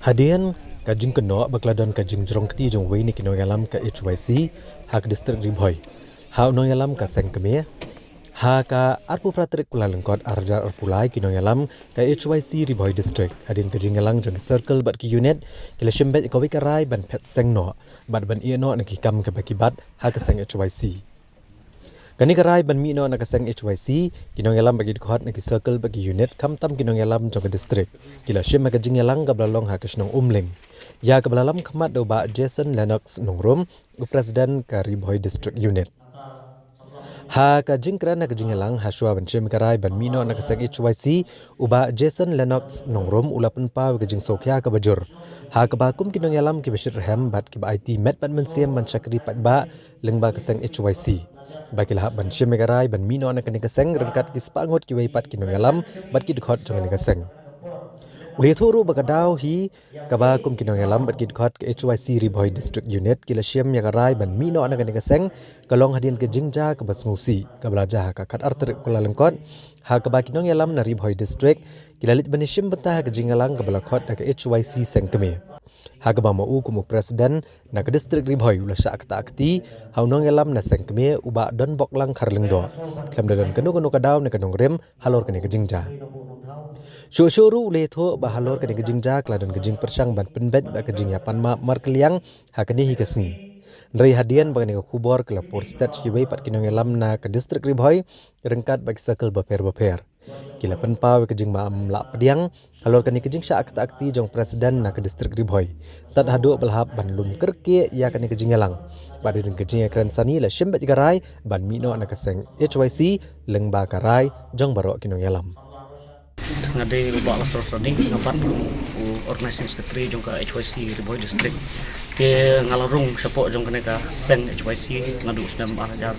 Hadian kajing keno bakladon kajing jerong keti jong wei ni kino yalam ka HYC hak distrik Ribhoi. Ha no yalam ka seng kemia. Ha ka arpu pratrik kula lengkot arjar arpulai kino yalam ka HYC Ribhoi district. Hadian kajing yalang jong circle bat ki unit kila shimbet ko karai ban pet seng no bat ban ie no nak kam ka bakibat ha ka seng HYC. Kani karai ban mi no nak seng HYC kinong yalam bagi khot nak circle bagi unit kam tam kinong yalam jong district kila shim ka jing yalang ka blalong ha kisnong umling ya ka blalam khamat do ba Jason Lennox nongrom presiden ka Ribhoi district unit ha ka jing kran nak jing yalang ha shwa ban shim karai ban mi no nak seng HYC uba Jason Lennox nongrom ulapan pa ka jing sokya ka bajur ha ka ba kum kinong yalam ki bashir ham bat ki ba IT met ban siam man chakri pat ba lengba ka seng HYC bakilah ban shimegarai ban mino na kanika seng rengkat ki spangot ki weipat ki nongalam bat ki dkhot jong kanika seng uli thuru bagadau hi kaba kum ki nongalam bat ki dkhot ke HYC Ribhoi district unit ki la shim yagarai ban mino na kanika seng kalong hadian ke jingja ka basngusi ka belaja ka kat arter kula lengkot ha kaba ki nongalam na Ribhoi district ki lalit ban shim betah ka jingalang ka balakot ka HYC seng keme Hagaba mau kumu presiden na ke distrik Ribhoi ula syak ta akti haunong yalam na sengkme uba don boklang kharlengdo klam dan kenu kadaw na kanong rem halor kene kejingja syuru ule tho ba halor kene kejingja kladon kejing persang ban penbet ba kejing yapan ma markeliang hakani hi kesni Nrai hadian bagani ka kubor kala por state jiwei pat kinong yalam na ke distrik Ribhoi rengkat bagi circle baper kila penpaw kejing ma amla pediang halor kani kejing syak ta akti jong presiden na ke distrik Ribhoi tat hadu belhap ban lum kerke ya kani kejing yalang badin kejing ekran sani la shimbet garai ban mino na kaseng HYC lengba karai jong barok kinong yalam ngade ba la terus running ngapan organizing secretary jong ka HYC Ribhoi district ke ngalarung support jong kene ka seng HYC ngadu sedam arajar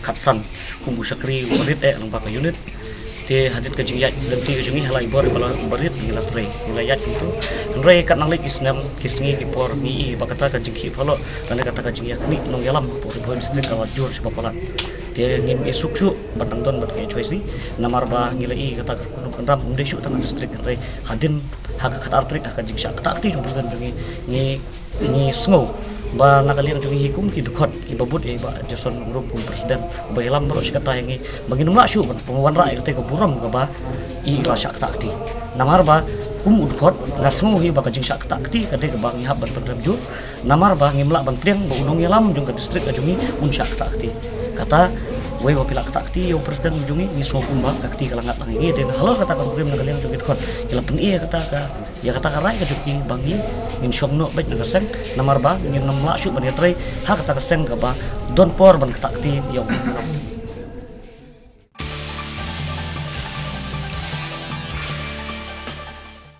khatsan kumbu sakri warit lengba ka unit te hadit ke jingyat ganti ke jingi halai bor bala barit ngila tre ngila yat itu nre kat nang lek isnam kisngi ki por ni bakata ka jingki phalo dan kata ka jingyat ni nong yalam por Ribhoi district awat jur sepapalan te ngin isuk su bandang don bat ke HYC namar ba ngila i kata kunum kendam unde su tanah district nre hadin hak kat artrik ka jingsya kata akti jong jingi ni sngo ba nakaliang jungi hikum ki dukot ki babut ba Jason ngrum pun presiden ba yalam bro sikata yangi bagi numla syu pengwan rakyat te ko buram ka ba i la syak takti namar ba dukot ngasmu hi ba ka jing syak takti kate ka bang ihab ban pendam ju namar ba ngimla ban priang ba unong yalam jung ka distrik ka jungi un syak takti kata wei wa pilak takti yo presiden jungi ni so kumba takti kalangat langi den halo kata ka brim nakaliang jungi dukot kila pen iya kata ka ya kata ka rai ka jungi bangi in syong no bet na sen namar ba ngin namla syu ban yatrai ha kata ka sen ka ba don por ban takti yo